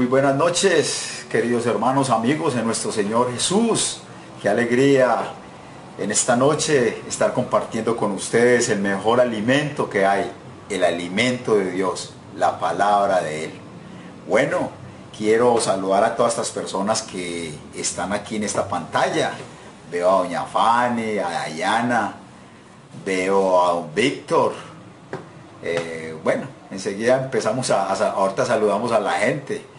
Buenas noches, queridos hermanos, amigos de nuestro Señor Jesús. Qué alegría en esta noche estar compartiendo con ustedes el mejor alimento que hay, el alimento de Dios, la palabra de Él. Bueno, quiero saludar a todas estas personas que están aquí en esta pantalla. Veo a doña Fanny, a Dayana, veo a don Víctor. Bueno, enseguida empezamos ahorita saludamos a la gente.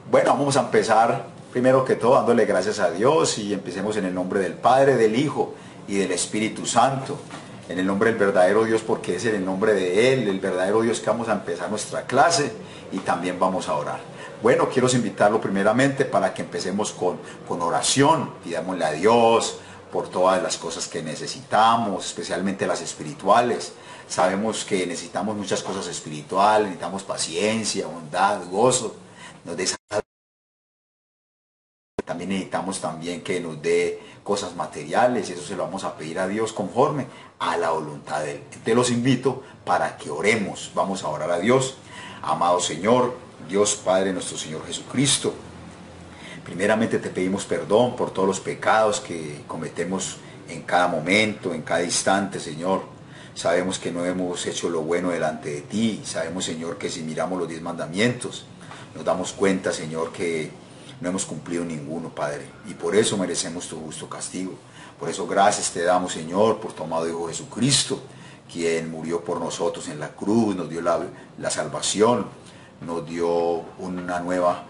Bueno, vamos a empezar primero que todo dándole gracias a Dios y empecemos en el nombre del Padre, del Hijo y del Espíritu Santo, en el nombre del verdadero Dios, porque es en el nombre de Él, el verdadero Dios, que vamos a empezar nuestra clase y también vamos a orar. Bueno, quiero invitarlo primeramente para que empecemos con oración. Pidámosle a Dios por todas las cosas que necesitamos, especialmente las espirituales. Sabemos que necesitamos muchas cosas espirituales, necesitamos paciencia, bondad, gozo, nos dé salud. También necesitamos que nos dé cosas materiales, y eso se lo vamos a pedir a Dios conforme a la voluntad de Él. Te los invito para que oremos. Vamos a orar a Dios. Amado Señor, Dios Padre nuestro Señor Jesucristo, primeramente te pedimos perdón por todos los pecados que cometemos en cada momento, en cada instante, Señor. Sabemos que no hemos hecho lo bueno delante de ti. Sabemos, Señor, que si miramos los 10 mandamientos, nos damos cuenta, Señor, que no hemos cumplido ninguno, Padre. Y por eso merecemos tu justo castigo. Por eso gracias te damos, Señor, por tu amado Hijo Jesucristo, quien murió por nosotros en la cruz, nos dio la salvación, nos dio una nueva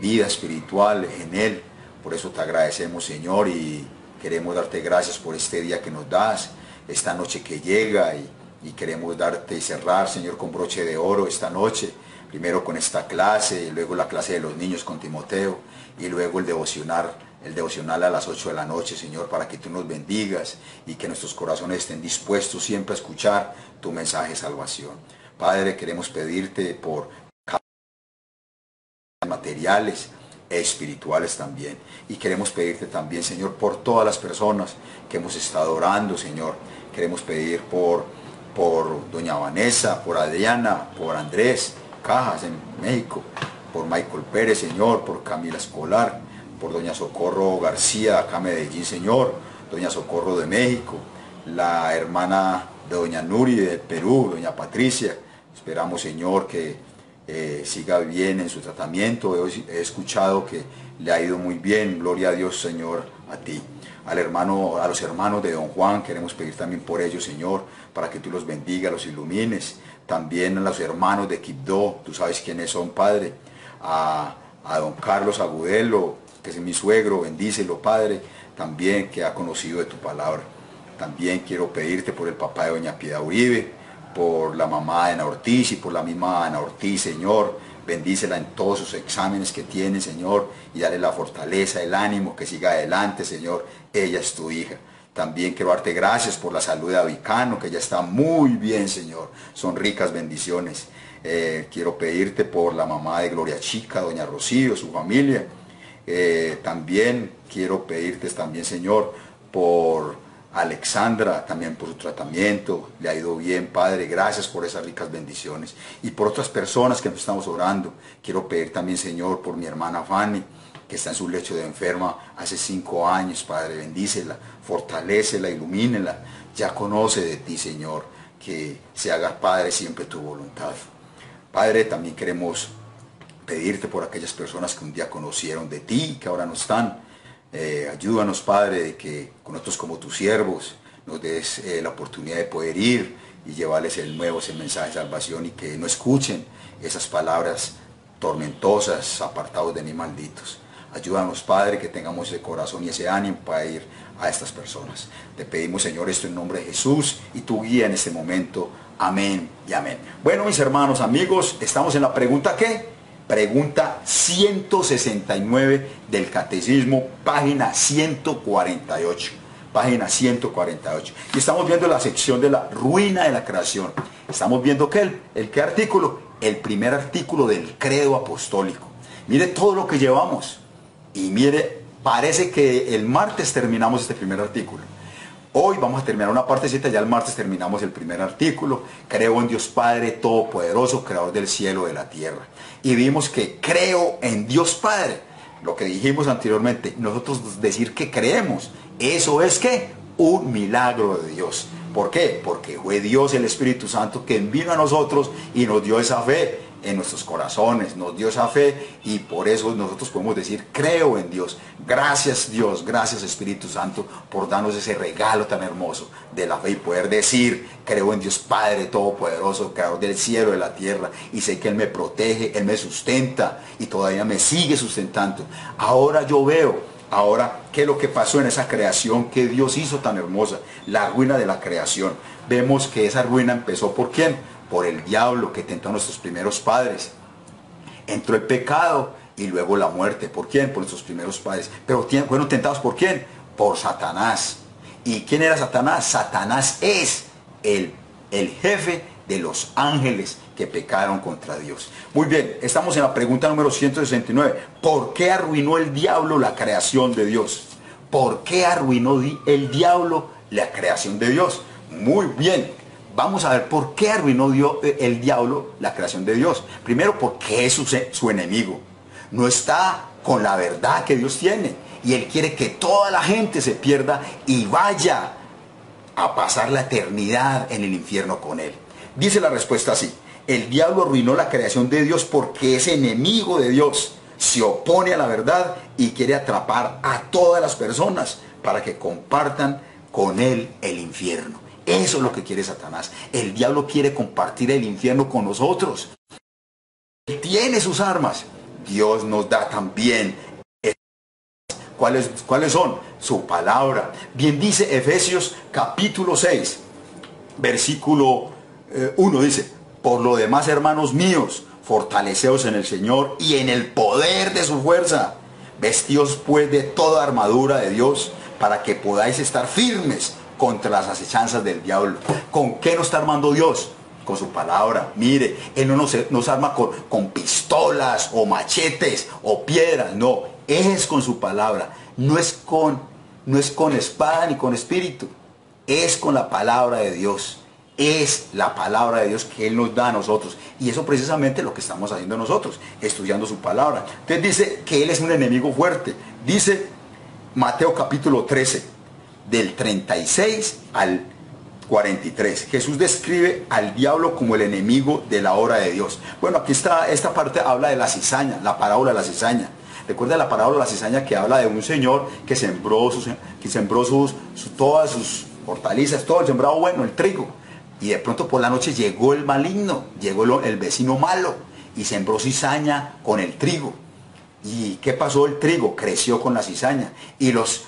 vida espiritual en Él. Por eso te agradecemos, Señor, y queremos darte gracias por este día que nos das, esta noche que llega, y queremos darte y cerrar, Señor, con broche de oro esta noche, primero con esta clase, y luego la clase de los niños con Timoteo, y luego el devocional a las 8 de la noche, Señor, para que tú nos bendigas y que nuestros corazones estén dispuestos siempre a escuchar tu mensaje de salvación. Padre, queremos pedirte por materiales e espirituales también, y queremos pedirte también, Señor, por todas las personas que hemos estado orando, Señor. Queremos pedir por doña Vanessa, por Adriana, por Andrés Cajas en México, por Michael Pérez, Señor, por Camila Escolar, por doña Socorro García acá en Medellín, Señor, doña Socorro de México, la hermana de doña Nuri de Perú, doña Patricia. Esperamos, Señor, que siga bien en su tratamiento. He escuchado que le ha ido muy bien. Gloria a Dios, Señor, a ti. A los hermanos de don Juan, queremos pedir también por ellos, Señor, para que tú los bendigas, los ilumines. También a los hermanos de Quibdó, tú sabes quiénes son, Padre. A don Carlos Agudelo, que es mi suegro, bendícelo, Padre, también, que ha conocido de tu palabra. También quiero pedirte por el papá de doña Piedad Uribe, por la mamá de Ana Ortiz y por la misma Ana Ortiz, Señor. Bendícela en todos sus exámenes que tiene, Señor, y dale la fortaleza, el ánimo, que siga adelante, Señor. Ella es tu hija. También quiero darte gracias por la salud de Avicano, que ya está muy bien, Señor. Son ricas bendiciones. Quiero pedirte por la mamá de Gloria Chica, doña Rocío, su familia. También quiero pedirte también, Señor, por Alexandra, también por su tratamiento. Le ha ido bien, Padre. Gracias por esas ricas bendiciones. Y por otras personas que nos estamos orando. Quiero pedir también, Señor, por mi hermana Fanny, que está en su lecho de enferma hace 5 años, Padre. Bendícela, fortalécela, ilumínela. Ya conoce de ti, Señor, que se haga, Padre, siempre tu voluntad. Padre, también queremos pedirte por aquellas personas que un día conocieron de ti y que ahora no están. Ayúdanos, Padre, de que con nosotros como tus siervos nos des la oportunidad de poder ir y llevarles el nuevo, ese mensaje de salvación, y que no escuchen esas palabras tormentosas: apartados de mí, malditos. Ayúdanos, Padre, que tengamos ese corazón y ese ánimo para ir a estas personas. Te pedimos, Señor, esto en nombre de Jesús, y tu guía en este momento. Amén y amén. Bueno, mis hermanos, amigos, estamos en la pregunta ¿qué? Pregunta 169 del Catecismo, página 148. Página 148. Y estamos viendo la sección de la ruina de la creación. Estamos viendo ¿qué? ¿Qué artículo? El primer artículo del credo apostólico. Mire todo lo que llevamos. Y mire, parece que el martes terminamos este primer artículo. Hoy vamos a terminar una partecita, ya el martes terminamos el primer artículo. Creo en Dios Padre Todopoderoso, Creador del cielo y de la tierra. Y vimos que creo en Dios Padre. Lo que dijimos anteriormente, nosotros decir que creemos, eso es que un milagro de Dios. ¿Por qué? Porque fue Dios, el Espíritu Santo, quien vino a nosotros y nos dio esa fe en nuestros corazones, nos dio esa fe, y por eso nosotros podemos decir creo en Dios. Gracias, Dios, gracias, Espíritu Santo, por darnos ese regalo tan hermoso de la fe y poder decir creo en Dios Padre Todopoderoso, Creador del cielo y de la tierra, y sé que Él me protege, Él me sustenta y todavía me sigue sustentando. Ahora yo veo, qué es lo que pasó en esa creación que Dios hizo tan hermosa, la ruina de la creación. Vemos que esa ruina empezó ¿por quién? Por el diablo, que tentó a nuestros primeros padres. Entró el pecado y luego la muerte. ¿Por quién? Por nuestros primeros padres. Pero fueron tentados ¿por quién? Por Satanás. ¿Y quién era Satanás? Satanás es el jefe de los ángeles que pecaron contra Dios. Muy bien, estamos en la pregunta número 169. ¿Por qué arruinó el diablo la creación de Dios? ¿Por qué arruinó el diablo la creación de Dios? Muy bien. Vamos a ver por qué arruinó el diablo la creación de Dios. Primero, porque es su enemigo. No está con la verdad que Dios tiene. Y Él quiere que toda la gente se pierda y vaya a pasar la eternidad en el infierno con Él. Dice la respuesta así: el diablo arruinó la creación de Dios porque es enemigo de Dios. Se opone a la verdad y quiere atrapar a todas las personas para que compartan con Él el infierno. Eso es lo que quiere Satanás. El diablo quiere compartir el infierno con nosotros. Él tiene sus armas. Dios nos da también. ¿Cuáles son? Su palabra. Bien dice Efesios capítulo 6, versículo 1, dice: por lo demás, hermanos míos, fortaleceos en el Señor y en el poder de su fuerza. Vestíos pues de toda armadura de Dios, para que podáis estar firmes contra las acechanzas del diablo. ¿Con qué nos está armando Dios? Con su palabra. Mire, Él no nos arma con pistolas o machetes o piedras, no, es con su palabra. No es con espada ni con espíritu, es con la palabra de Dios. Es la palabra de Dios que Él nos da a nosotros, y eso precisamente es lo que estamos haciendo nosotros, estudiando su palabra. Entonces dice que Él es un enemigo fuerte. Dice Mateo capítulo 13, del 36 al 43. Jesús describe al diablo como el enemigo de la obra de Dios. Bueno, aquí está, esta parte habla de la cizaña, la parábola de la cizaña. Recuerda la parábola de la cizaña, que habla de un señor que sembró todas sus hortalizas, todo el sembrado bueno, el trigo. Y de pronto por la noche llegó el maligno, llegó el vecino malo y sembró cizaña con el trigo. ¿Y qué pasó? El trigo creció con la cizaña, y los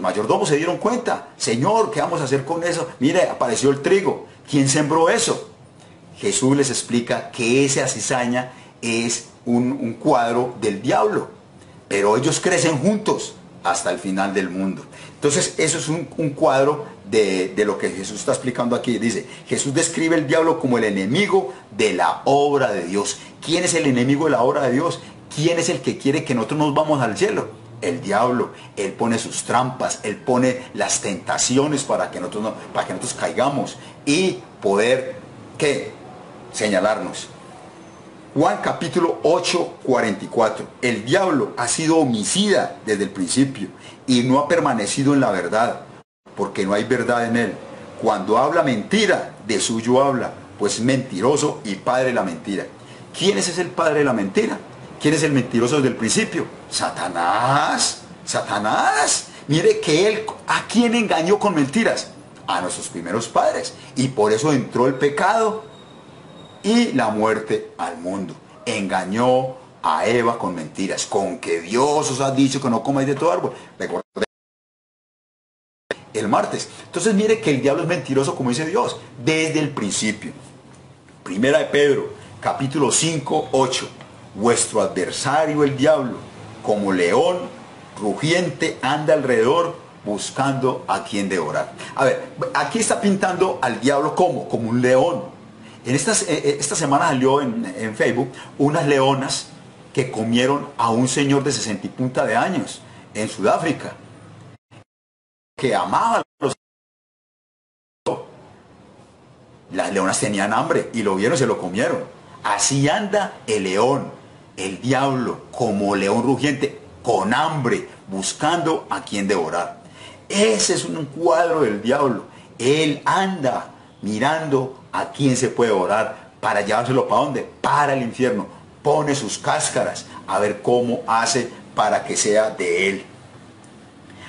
mayordomos se dieron cuenta. Señor, ¿qué vamos a hacer con eso? Mire, apareció el trigo. ¿Quién sembró eso? Jesús les explica que esa cizaña es un cuadro del diablo, pero ellos crecen juntos hasta el final del mundo. Entonces eso es un cuadro de lo que Jesús está explicando aquí. Dice, Jesús describe el diablo como el enemigo de la obra de Dios. ¿Quién es el enemigo de la obra de Dios? ¿Quién es el que quiere que nosotros nos vamos al cielo? El diablo. Él pone sus trampas, él pone las tentaciones para que nosotros, para que nosotros caigamos y poder, ¿qué? Señalarnos. Juan capítulo 8, 44. El diablo ha sido homicida desde el principio y no ha permanecido en la verdad, porque no hay verdad en él. Cuando habla mentira, de suyo habla, pues es mentiroso y padre de la mentira. ¿Quién es el padre de la mentira? ¿Quién es el mentiroso desde el principio? Satanás. Satanás. Mire que él, ¿a quién engañó con mentiras? A nuestros primeros padres. Y por eso entró el pecado y la muerte al mundo. Engañó a Eva con mentiras, con que Dios os ha dicho que no comáis de todo árbol. Recuerden el martes. Entonces mire que el diablo es mentiroso, como dice Dios, desde el principio. Primera de Pedro, capítulo 5, 8. Vuestro adversario el diablo, como león rugiente, anda alrededor buscando a quien devorar. A ver, aquí está pintando al diablo como un león. Esta semana salió en Facebook unas leonas que comieron a un señor de 60 y punta de años en Sudáfrica, que amaba a los... Las leonas tenían hambre y lo vieron y se lo comieron. Así anda el león, el diablo, como león rugiente, con hambre, buscando a quien devorar. Ese es un cuadro del diablo. Él anda mirando a quién se puede devorar para llevárselo ¿para dónde? Para el infierno. Pone sus cáscaras a ver cómo hace para que sea de él.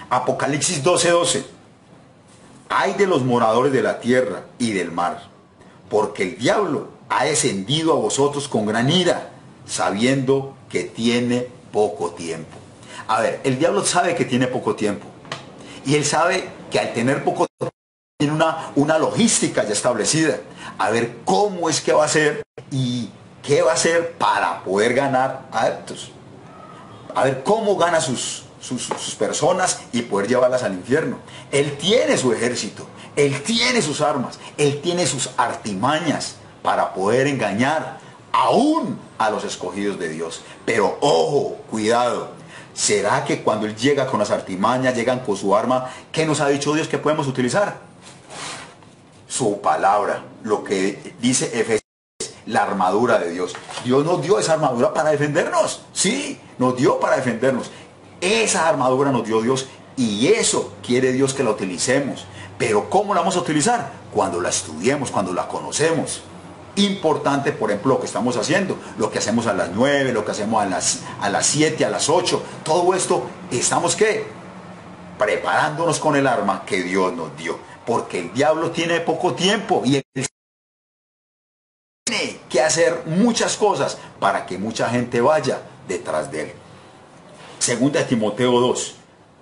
Apocalipsis 12, 12. Ay de los moradores de la tierra y del mar, porque el diablo ha descendido a vosotros con gran ira, sabiendo que tiene poco tiempo. A ver, el diablo sabe que tiene poco tiempo. Y él sabe que al tener poco tiempo tiene una logística ya establecida. A ver cómo es que va a hacer y qué va a hacer para poder ganar adeptos. A ver cómo gana sus personas y poder llevarlas al infierno. Él tiene su ejército, él tiene sus armas, él tiene sus artimañas para poder engañar aún a los escogidos de Dios. Pero ojo, cuidado. ¿Será que cuando él llega con las artimañas, llegan con su arma, qué nos ha dicho Dios que podemos utilizar? Su palabra, lo que dice Efesios, la armadura de Dios. Dios nos dio esa armadura para defendernos. Sí, nos dio para defendernos. Esa armadura nos dio Dios y eso quiere Dios que la utilicemos. Pero ¿cómo la vamos a utilizar? Cuando la estudiemos, cuando la conocemos. Importante, por ejemplo, lo que estamos haciendo, lo que hacemos a las 9, lo que hacemos a las 7, a las 8, todo esto, estamos ¿qué? Preparándonos con el arma que Dios nos dio, porque el diablo tiene poco tiempo y él tiene que hacer muchas cosas para que mucha gente vaya detrás de él. Segunda de Timoteo 2,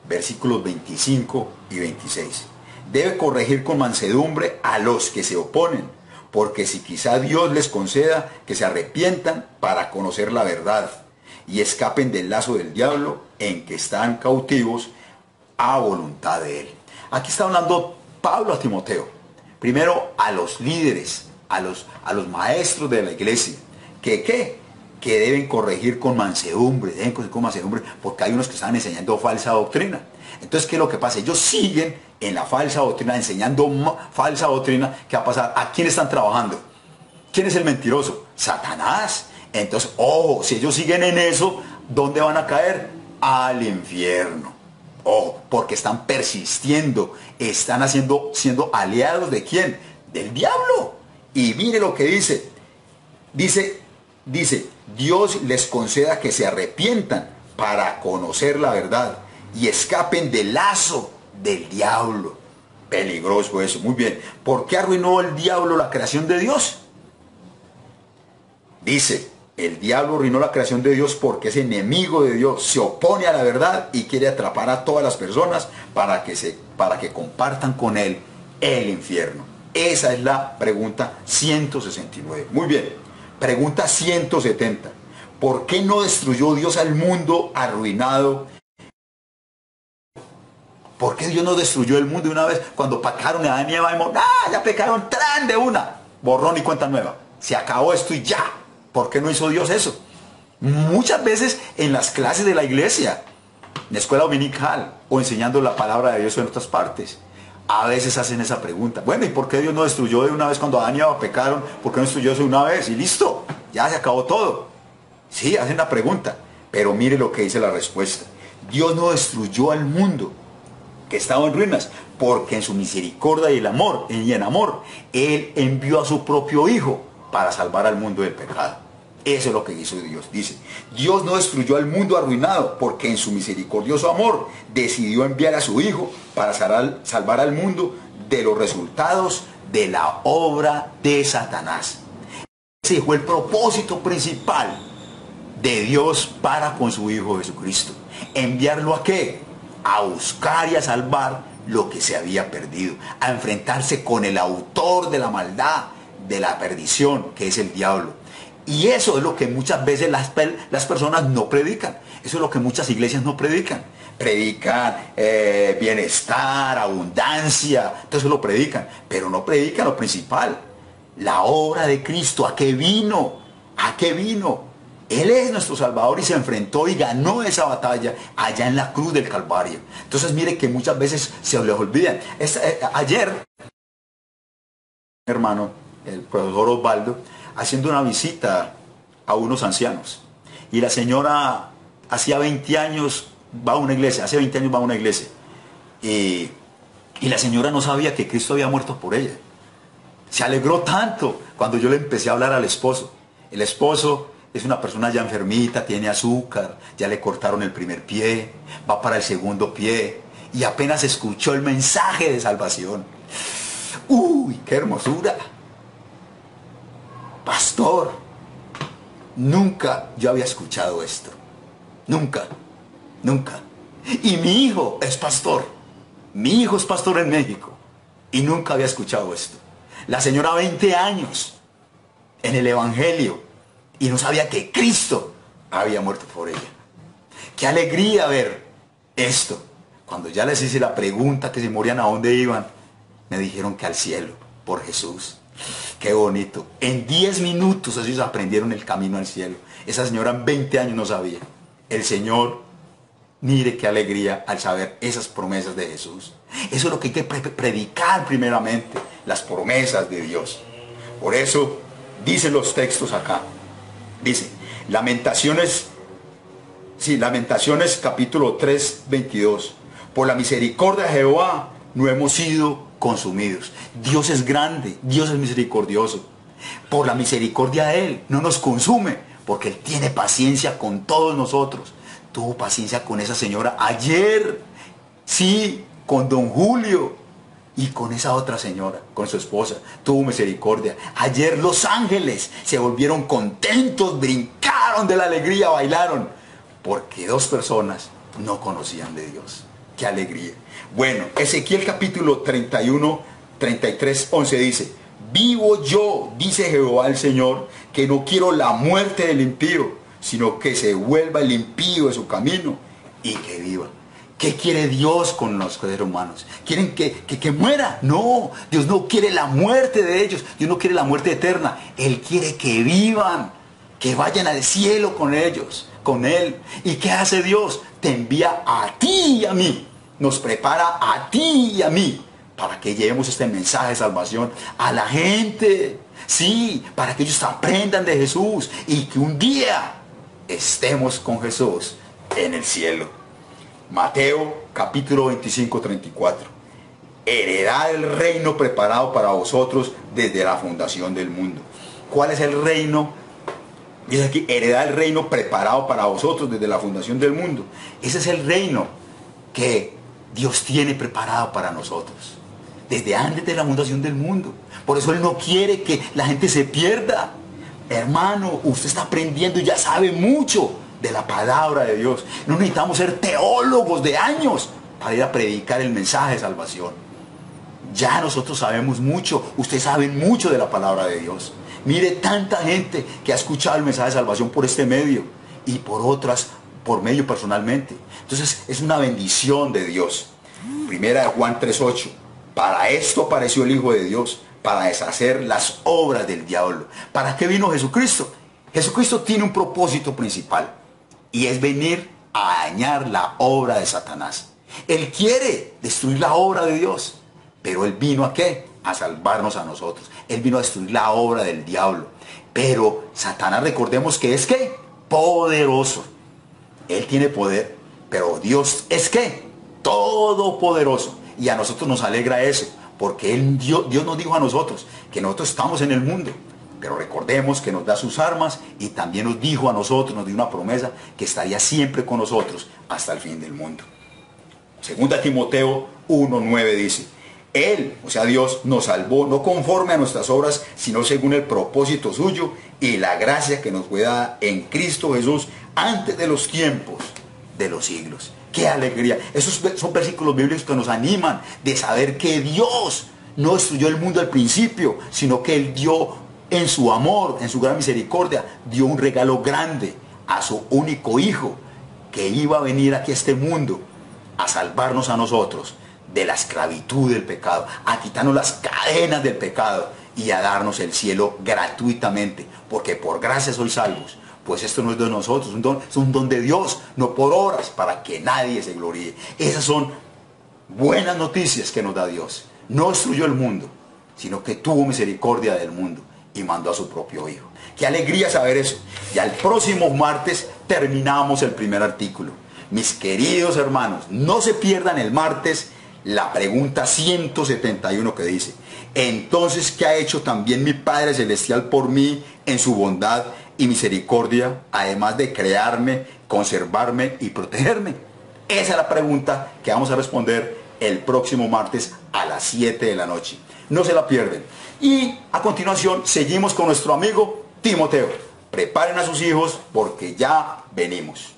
versículos 25 y 26. Debe corregir con mansedumbre a los que se oponen, porque si quizá Dios les conceda que se arrepientan para conocer la verdad y escapen del lazo del diablo en que están cautivos a voluntad de él. Aquí está hablando Pablo a Timoteo, primero a los líderes, a los maestros de la iglesia, que deben corregir con mansedumbre, porque hay unos que están enseñando falsa doctrina. Entonces, ¿qué es lo que pasa? Ellos siguen en la falsa doctrina, enseñando falsa doctrina. ¿Qué va a pasar? ¿A quién están trabajando? ¿Quién es el mentiroso? Satanás. Entonces, ojo, si ellos siguen en eso, ¿dónde van a caer? Al infierno. Ojo, porque están persistiendo, están siendo aliados ¿de quién? Del diablo. Y mire lo que dice. Dice, Dios les conceda que se arrepientan para conocer la verdad y escapen del lazo del diablo. Peligroso eso. Muy bien. ¿Por qué arruinó el diablo la creación de Dios? Dice, el diablo arruinó la creación de Dios porque es enemigo de Dios, se opone a la verdad y quiere atrapar a todas las personas para que compartan con él el infierno. Esa es la pregunta 169. Muy bien. Pregunta 170. ¿Por qué no destruyó Dios al mundo arruinado ¿Por qué Dios no destruyó el mundo de una vez cuando pecaron a Adán y Eva? ¡Ah, ya pecaron! ¡Tran! De una. Borrón y cuenta nueva. Se acabó esto y ya. ¿Por qué no hizo Dios eso? Muchas veces en las clases de la iglesia, en la escuela dominical o enseñando la palabra de Dios en otras partes, a veces hacen esa pregunta. Bueno, ¿y por qué Dios no destruyó de una vez cuando Adán y Eva pecaron? ¿Por qué no destruyó eso de una vez? Y listo, ya se acabó todo. Sí, hacen la pregunta, pero mire lo que dice la respuesta. Dios no destruyó al mundo que estaba en ruinas, porque en su misericordia y en amor, Él envió a su propio Hijo para salvar al mundo del pecado. Eso es lo que hizo Dios. Dice, Dios no destruyó al mundo arruinado, porque en su misericordioso amor decidió enviar a su Hijo para salvar al mundo de los resultados de la obra de Satanás. Ese fue el propósito principal de Dios para con su Hijo Jesucristo. ¿Enviarlo a qué? A buscar y a salvar lo que se había perdido, a enfrentarse con el autor de la maldad, de la perdición, que es el diablo. Y eso es lo que muchas veces las personas no predican. Eso es lo que muchas iglesias no predican. Predican bienestar, abundancia, todo eso lo predican, pero no predican lo principal. La obra de Cristo, ¿a qué vino? ¿A qué vino? Él es nuestro Salvador y se enfrentó y ganó esa batalla allá en la cruz del Calvario. Entonces mire que muchas veces se les olvidan. Ayer, hermano, el profesor Osvaldo, haciendo una visita a unos ancianos. Y la señora hacía 20 años va a una iglesia, hace 20 años va a una iglesia. Y la señora no sabía que Cristo había muerto por ella. Se alegró tanto cuando yo le empecé a hablar al esposo. El esposo es una persona ya enfermita, tiene azúcar, ya le cortaron el primer pie, va para el segundo pie y apenas escuchó el mensaje de salvación. ¡Uy, qué hermosura! Pastor, nunca yo había escuchado esto. Nunca, nunca. Y mi hijo es pastor. Mi hijo es pastor en México y nunca había escuchado esto. La señora 20 años en el Evangelio y no sabía que Cristo había muerto por ella. Qué alegría ver esto. Cuando ya les hice la pregunta que si morían a dónde iban, me dijeron que al cielo, por Jesús. Qué bonito. En 10 minutos ellos aprendieron el camino al cielo. Esa señora en 20 años no sabía. El Señor, mire qué alegría al saber esas promesas de Jesús. Eso es lo que hay que predicar primeramente, las promesas de Dios. Por eso dicen los textos acá. Dice, Lamentaciones capítulo 3, 22. Por la misericordia de Jehová no hemos sido consumidos. Dios es grande, Dios es misericordioso. Por la misericordia de Él no nos consume, porque Él tiene paciencia con todos nosotros. Tuvo paciencia con esa señora ayer, sí, con don Julio y con esa otra señora, con su esposa. Tuvo misericordia. Ayer los ángeles se volvieron contentos, brincaron de la alegría, bailaron, porque 2 personas no conocían de Dios. ¡Qué alegría! Bueno, Ezequiel capítulo 31, 33, 11 dice, vivo yo, dice Jehová el Señor, que no quiero la muerte del impío, sino que se vuelva el impío de su camino y que viva. ¿Qué quiere Dios con los seres humanos? ¿Quieren que muera? No, Dios no quiere la muerte de ellos, Dios no quiere la muerte eterna, Él quiere que vivan, que vayan al cielo con ellos, con Él. ¿Y qué hace Dios? Te envía a ti y a mí, nos prepara a ti y a mí, para que llevemos este mensaje de salvación a la gente, sí, para que ellos aprendan de Jesús y que un día estemos con Jesús en el cielo. Mateo capítulo 25, 34. Heredad el reino preparado para vosotros desde la fundación del mundo. ¿Cuál es el reino? Dice aquí, heredad el reino preparado para vosotros desde la fundación del mundo. Ese es el reino que Dios tiene preparado para nosotros desde antes de la fundación del mundo. Por eso Él no quiere que la gente se pierda. Hermano, usted está aprendiendo y ya sabe mucho de la palabra de Dios. No necesitamos ser teólogos de años para ir a predicar el mensaje de salvación. Ya nosotros sabemos mucho, ustedes saben mucho de la palabra de Dios. Mire tanta gente que ha escuchado el mensaje de salvación por este medio y por otras, por medio personalmente. Entonces es una bendición de Dios. Primera de Juan 3:8. Para esto apareció el Hijo de Dios, para deshacer las obras del diablo. ¿Para qué vino Jesucristo? Jesucristo tiene un propósito principal y es venir a dañar la obra de Satanás. Él quiere destruir la obra de Dios, pero Él vino ¿a qué? A salvarnos a nosotros. Él vino a destruir la obra del diablo. Pero Satanás, recordemos que es ¿qué? Poderoso. Él tiene poder, pero Dios es ¿qué? Todopoderoso. Y a nosotros nos alegra eso, porque Dios nos dijo a nosotros que nosotros estamos en el mundo, pero recordemos que nos da sus armas y también nos dijo a nosotros, nos dio una promesa que estaría siempre con nosotros hasta el fin del mundo. Segunda Timoteo 1:9 dice: Él, o sea Dios, nos salvó no conforme a nuestras obras, sino según el propósito suyo y la gracia que nos fue dada en Cristo Jesús antes de los tiempos de los siglos. ¡Qué alegría! Esos son versículos bíblicos que nos animan de saber que Dios no destruyó el mundo al principio, sino que Él dio en su amor, en su gran misericordia, dio un regalo grande a su único Hijo, que iba a venir aquí a este mundo a salvarnos a nosotros de la esclavitud del pecado, a quitarnos las cadenas del pecado y a darnos el cielo gratuitamente, porque por gracia sois salvos. Pues esto no es de nosotros, es un don de Dios, no por obras, para que nadie se gloríe. Esas son buenas noticias que nos da Dios. No destruyó el mundo, sino que tuvo misericordia del mundo y mandó a su propio Hijo. Qué alegría saber eso. Ya el próximo martes terminamos el primer artículo. Mis queridos hermanos, no se pierdan el martes la pregunta 171 que dice: entonces, ¿qué ha hecho también mi Padre Celestial por mí en su bondad y misericordia, además de crearme, conservarme y protegerme? Esa es la pregunta que vamos a responder el próximo martes a las 7 de la noche. No se la pierden. Y a continuación seguimos con nuestro amigo Timoteo. Preparen a sus hijos porque ya venimos.